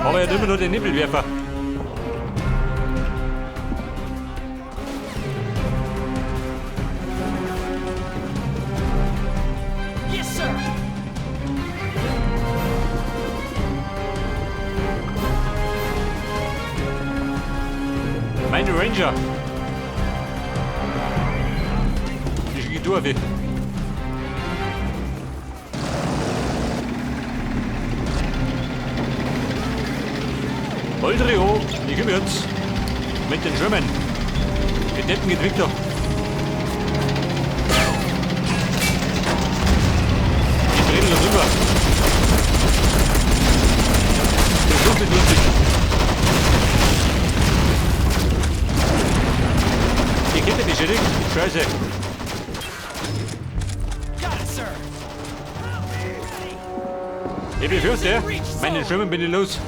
Aber er hat immer nur den Nippelwerfer. Yes, sir. Meine Ranger. Die schicke durch, wie. Volltrio, ich komme jetzt. Mit den Schwimmen. Die Deppen geht weg da. Die drehen da rüber. Die Luft ist lustig. Die Kette beschädigt. Scheiße. Ich befürchte, meinen Schwimmen bin ich los.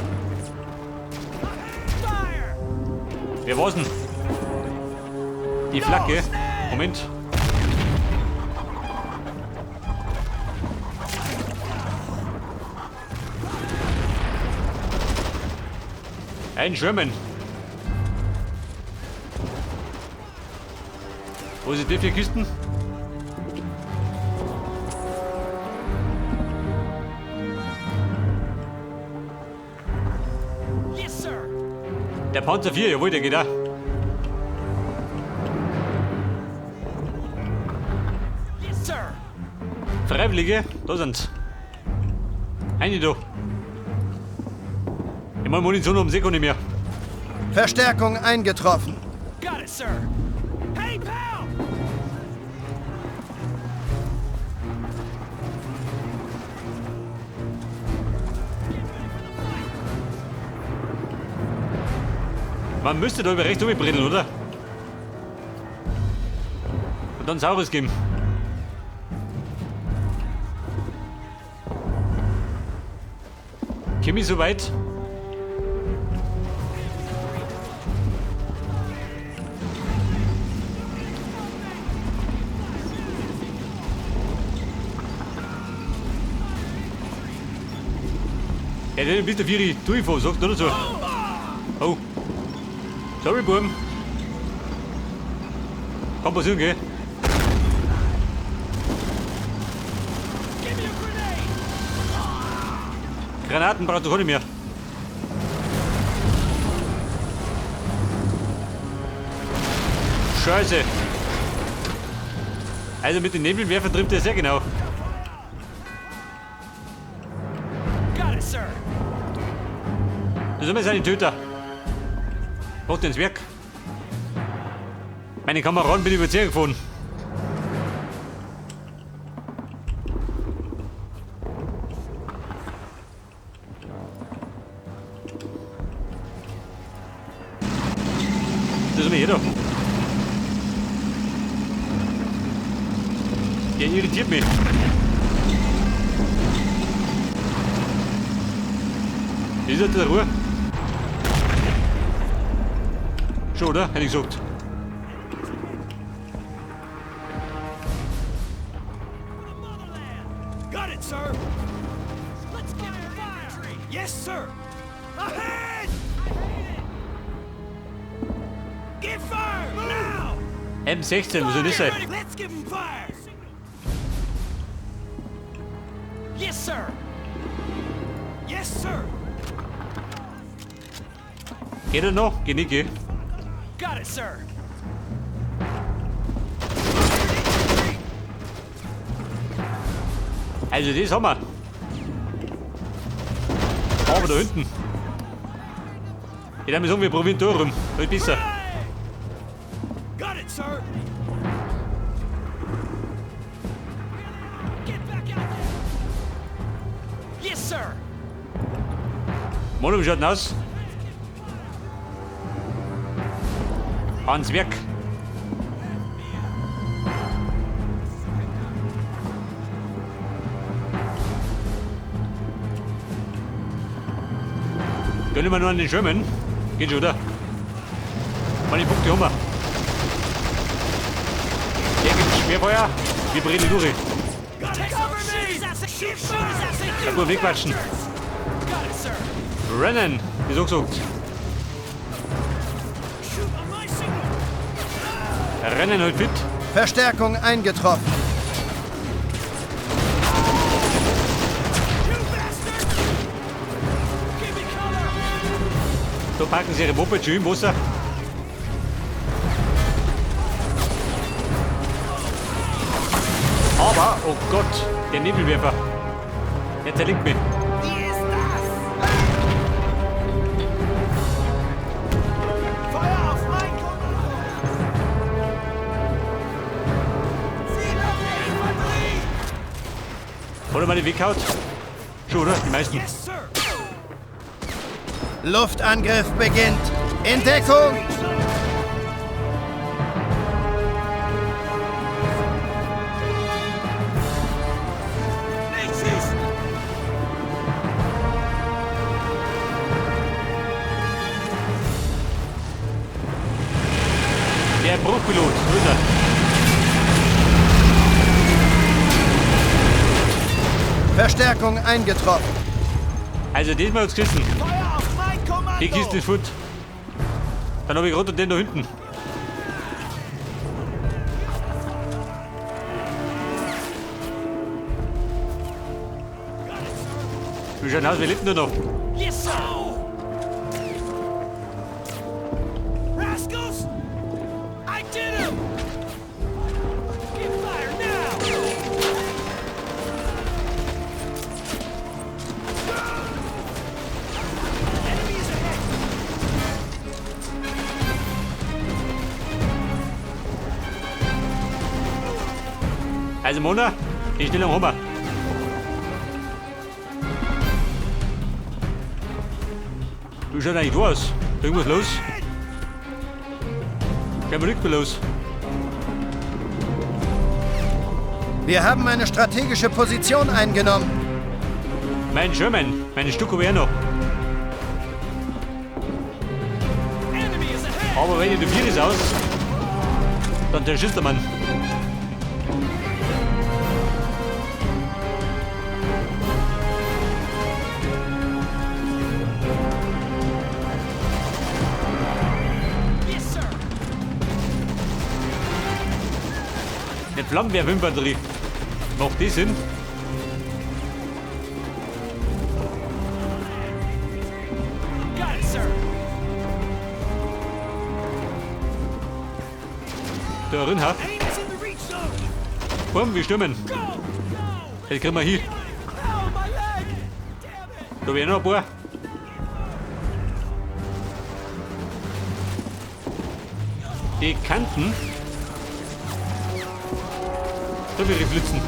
Wer war's denn? Die Flagge. Moment. Ein Schwimmen. Wo sind die 4 Kisten? Der Panzer 4, jawohl, der geht da. Yes, sir. Freiwillige, da sind's. Eine da. Ich meine Munition um Seko nicht mehr. Verstärkung eingetroffen. Got it, sir. Hey, pal! Man müsste da über rechts umbrennen, oder? Und dann Saures geben. Kimi so weit? Ja, der bist der Viri durchfahren, sagt oder so. Oh. Sorry, Burm. Kann passieren, gell? Granaten brauchst du auch nicht mehr. Scheiße. Also mit den Nebelwerfern trifft er sehr genau. Das sind wir seine Töter. Macht ins Werk. Meine Kameraden bin ich über 10 gefahren. Das sind wir hier da. Der irritiert mich. Ist das der Ruhe? Schon, oder? Hätte ich gesagt. Got it, sir. Let's get fire. Yes, sir. Ahead. Get fire now. M16, wo soll das sein? Let's give him fire. Yes, sir. Yes, sir. Geht er noch? Geh nicht, geh. Got it, sir. Also das haben wir. Aber da hinten. Ich würde sagen, wir probieren da rum. Das ist besser. Got it, sir. Get back out there. Yes, sir. Monum schaut denn aus. Ans Werk. Können wir nur an den Schwimmen? Geht schon, oder? Meine Punkte haben wir. Der gibt Schwerfeuer. Wir brennen durch. Cover me. Kann gut wegquatschen. Got it, sir. Rennen, wie so gesagt. Shoot on my signal. Rennen halt fit. Verstärkung eingetroffen. You bastard! Give me cover! Da packen sie ihre Waffe schön im Wasser. Aber, oh Gott, der Nebelwerfer. Der zerlegt mich. Wie ist das? Feuer auf mein Kommando! Ziel auf die Infanterie! Hat er mal den weggehaut? Schon, oder? Die meisten. Yes, Sir! Luftangriff beginnt. In Deckung. Nicht schießen! Der Bruchpilot, wo ist er? Verstärkung eingetroffen. Also diesmal hat's geschissen. Feuer auf mein Kommando! Die Kiste ist fort. Dann habe ich gerade den da hinten. Wie schaut aus, wir leben nur noch. Yes, sir! Rascals! I did him! Get fire now! Enemies ahead! Also Mona, die Stellung haben wir. Du schaut eigentlich da aus. Irgendwas los? Gehen wir nicht mehr los. Wir haben eine strategische Position eingenommen. Mein Sherman, meine Stück habe ich auch noch. Enemy is ahead! Aber wenn ihr der Virus aus, dann der schießt der Mann. Yes, sir! Eine Flammenwerfer-Infanterie. Macht die Sinn? Got it, sir! Da drin hat. Aim is in the reach zone! Komm, wir stürmen. Go! Go! Das kriegen wir hin. Ow, my leg! Damn it! Da wären noch ein paar. Die Kanten. Da will ich flitzen.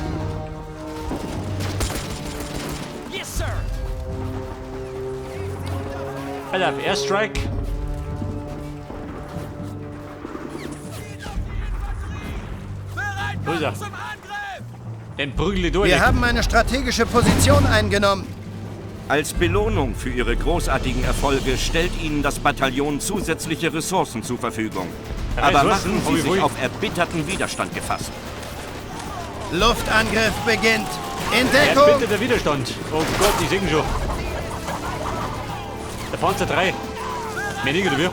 Yes, sir! Alter, Airstrike. Wo ist er? Zum Angriff! Den prügel ich durch. Wir haben eine strategische Position eingenommen. Als Belohnung für Ihre großartigen Erfolge stellt Ihnen das Bataillon zusätzliche Ressourcen zur Verfügung. Aber Ressourcen? machen Sie Ui, ui. sich auf erbitterten Widerstand gefasst. Luftangriff beginnt. In Deckung. Bitte der Widerstand. Oh Gott, ich sehe ihn schon. Der Panzer 3. Mehr nicht, oder wie?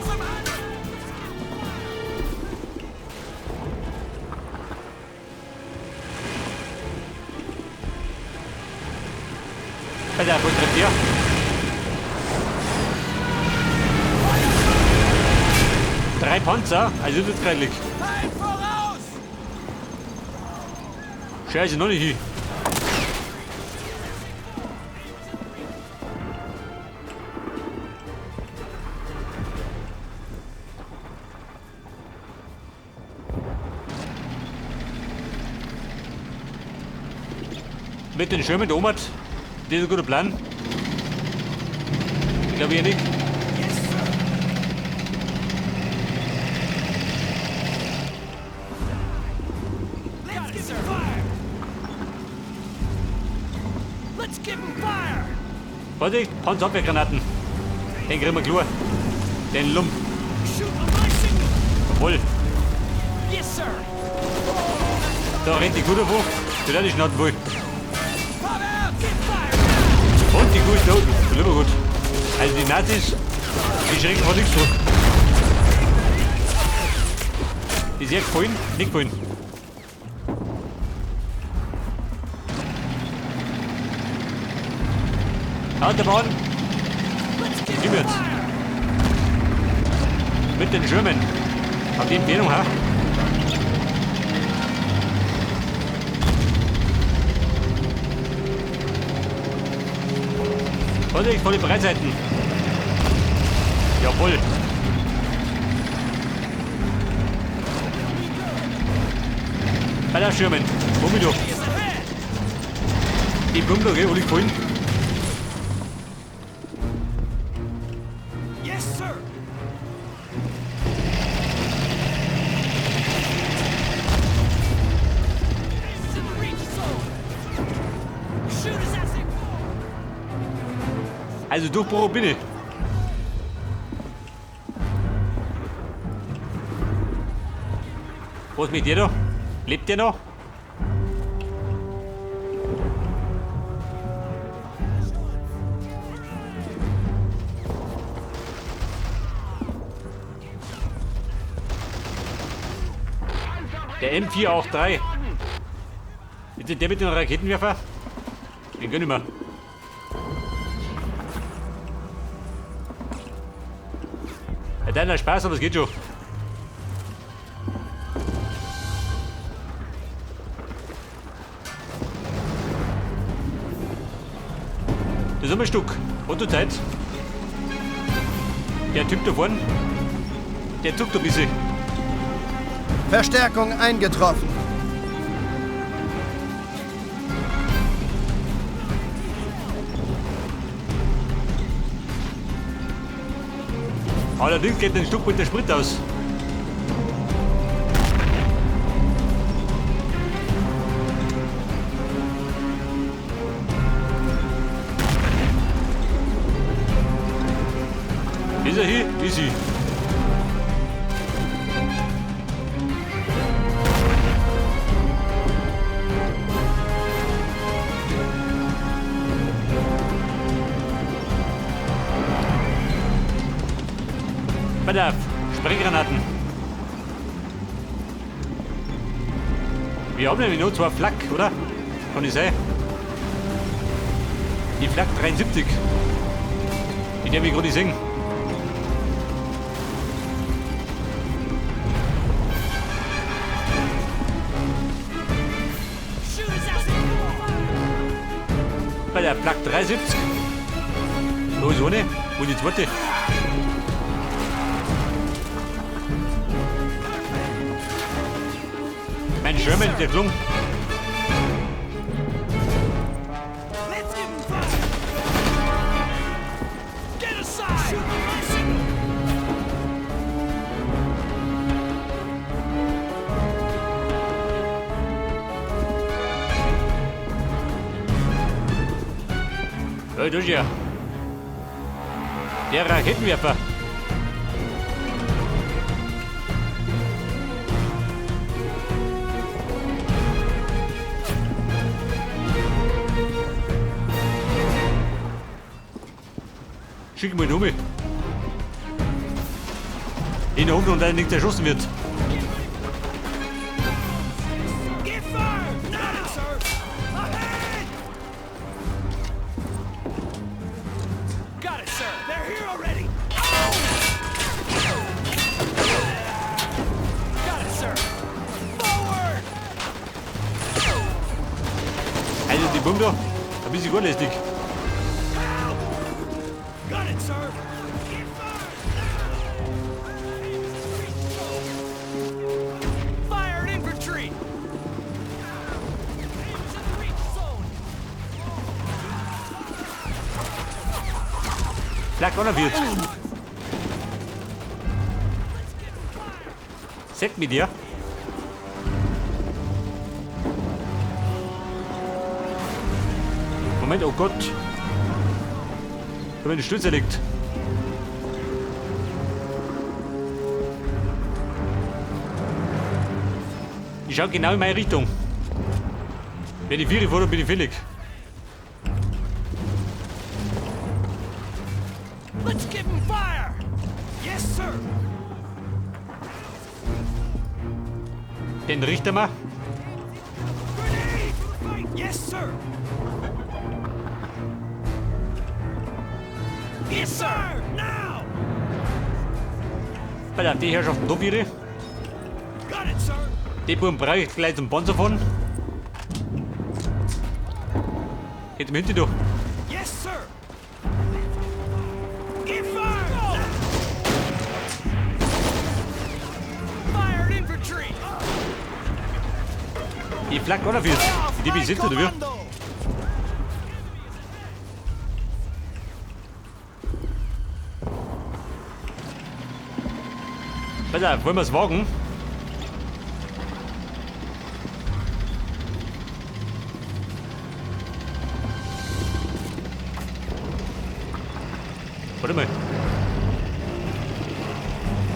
Alter, wo trifft ihr? Drei Panzer? Also das ist gleich. Halt voraus! Scheiße, noch nicht hin. Mit den Schirmen da oben, das ist ein guter Plan. Ich glaube ich nicht. Yes, sir! Let's give him fire! Let's give him fire! Vorsicht, Panzerabwehrgranaten. Den kriegen wir klar. Den Lump. Shoot on my signal! Voll. Yes, sir! Da rennt die Kuh davon. Die da die schnatten wohl. Pop out! Get fire now! Und die Kuh ist da unten. Lieber gut. Also die Nazis, die schrecken vor nichts zurück. Ist ihr gefallen? Nicht gefallen. Autobahn. Gib jetzt. Mit den Schirmen. Auf die Empfehlung, ha? Vorsicht, volle Breitseiten. Jawohl. Bei der Schirmen. Womit du? Die Bumble, gell, Uli gefallen? Yes, sir. It's in the reach zone. Shoot us as they go. Also Durchbruch bitte. Wo ist mit dir da? Lebt ihr noch? Der M483. Bitte der mit dem Raketenwerfer? Den gönnen wir. Ja, deiner Spaß, aber es geht schon. Das ist ein Stück. Und zur Zeit. Der Typ da vorne, der zuckt ein bisschen. Verstärkung eingetroffen. Allerdings geht ein Stück mit der Sprit aus. Ist er hier? Ist sie. Bedarf. Sprenggranaten. Wir haben nämlich nur zwei Flak, oder? Kann ich sein? Die Flak 73. Die der wir gerade singen. Bei der Flak 73. Los ohne. Und die zweite. Mein Sherman, der gelungen. Let's give him fire. Get aside. Ja, das ist ja. Der Raketenwerfer. Schick mal ihn um. In der Hoffnung, dass er nicht erschossen wird. Get fired. Now, sir. Ahead. Got it, sir. They're here already. Got it, sir. Forward. Also die Bombe da, ein bisschen gut lästig. Got it, sir. Get fired. Fired infantry. It's in the reach zone. Flak auch noch wird. Sekt mit dir. Moment, oh Gott. Wenn man den Stütze liegt. Ich schaue genau in meine Richtung. Wenn ich 4 fahre, bin ich fällig. Let's give him fire! Yes, sir! Den richten wir. Grenade! Yes, sir! Yes, sir! Now! Bei der die Herrschaften da wieder. Got it, sir! Die Buben brauche ich gleich zum Panzer fahren. Geht im Hinter da. Yes, sir! Get fire! Fired infantry! Die Flak auch dafür. Die besitzt oder wie? Pass auf, wollen wir es wagen? Warte mal.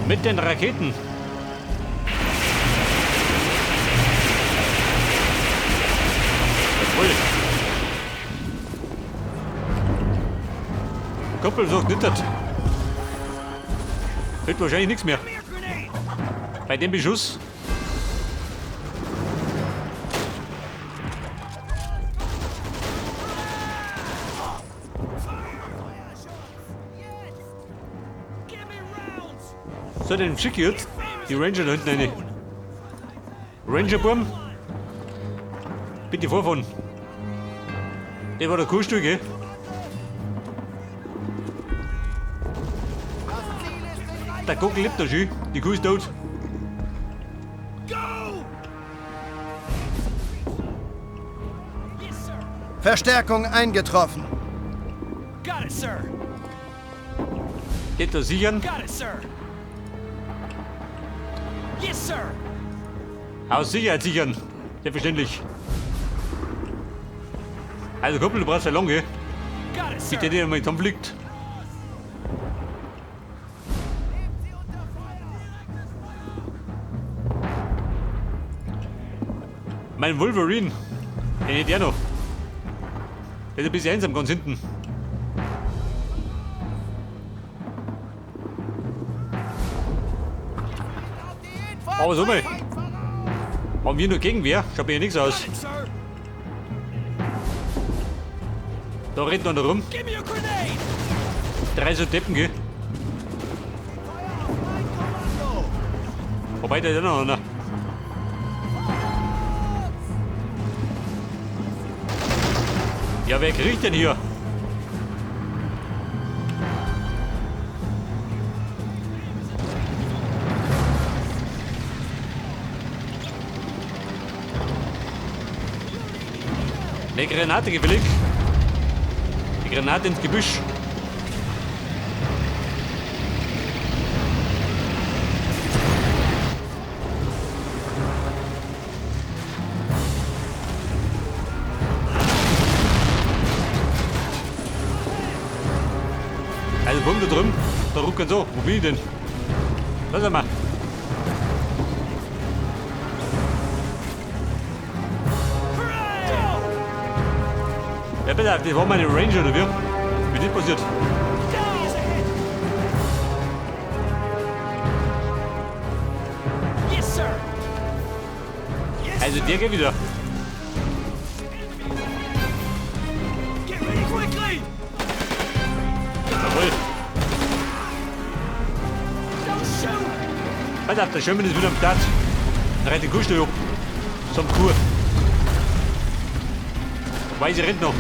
Mit den Raketen. Jawohl. Kumpel sagt nicht das. Wird wahrscheinlich nichts mehr. Bei dem Beschuss. So, den schicke ich jetzt. Die Ranger da hinten rein. Ranger-Burm. Bitte vorfahren. Der war der Kuhstuhl, gell? Der Gockel lebt da schön. Die Kuh ist tot. Verstärkung eingetroffen. Got it, sir! Geht da sichern. Got it, sir! Yes, sir! Aus Sicherheit sichern. Selbstverständlich. Also Kumpel, du brauchst ja lange. Got it, sir! Bitte nicht einmal in Konflikt. Mein Wolverine. Den hätte ich noch. Der ist ein bisschen einsam ganz hinten. Aber so mal. Haben wir nur Gegenwehr? Schaut mir ja nichts aus. Got it, sir! Da rennt noch rum. Give me a grenade! 3 so Deppen, gell? Wobei, da ist ja noch einer. Ja, wer kriegt denn hier? Eine Granate gefällig. Die Granate ins Gebüsch. Also bumm da drüben. Da rucken so. Wo bin ich denn? Lass mal. Ja bitte, das war meine Ranger oder wie? Wie nicht passiert? Yes, sir! Yes, Also sir! der geht wieder. Get ready quickly! Jawohl. Don't shoot! Pass auf, der Schirm ist wieder am Start. Da rennt die Kuhstelle ab. Zum Kuh. Wobei sie rennt noch.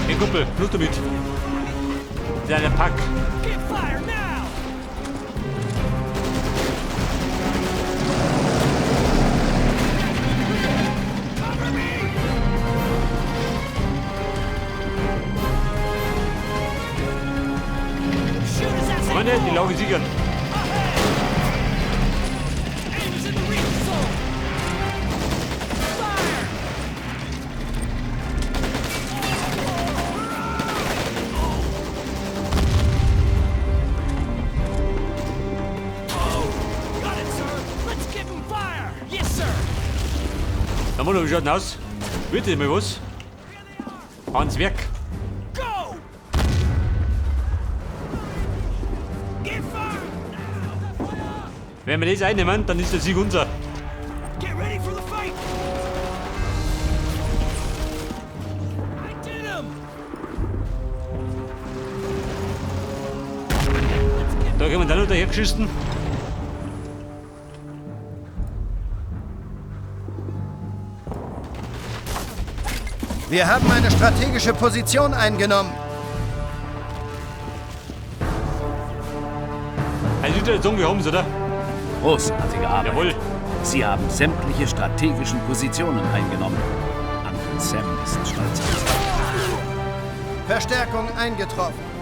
Hey Kumpel, los damit. Das ist ein Pack. Get fire now! Cover me! Shoot his ass! Freunde, die laufen sichern. Aim is in the reach zone! Fire! Got it, sir! Let's give him fire! Yes, sir! Wie schaut denn aus? Bitte mal was. Ans Werk. Go! Get fire! Wenn wir das einnehmen, dann ist der Sieg unser. Get ready for the fight! I did him! Da können wir dann noch dahergeschissen. Wir haben eine strategische Position eingenommen. Also wieder sagen, wir haben's, oder? Großartige Arbeit. Jawohl. Sie haben sämtliche strategischen Positionen eingenommen. Uncle Sam ist stolz auf Sie. Verstärkung eingetroffen.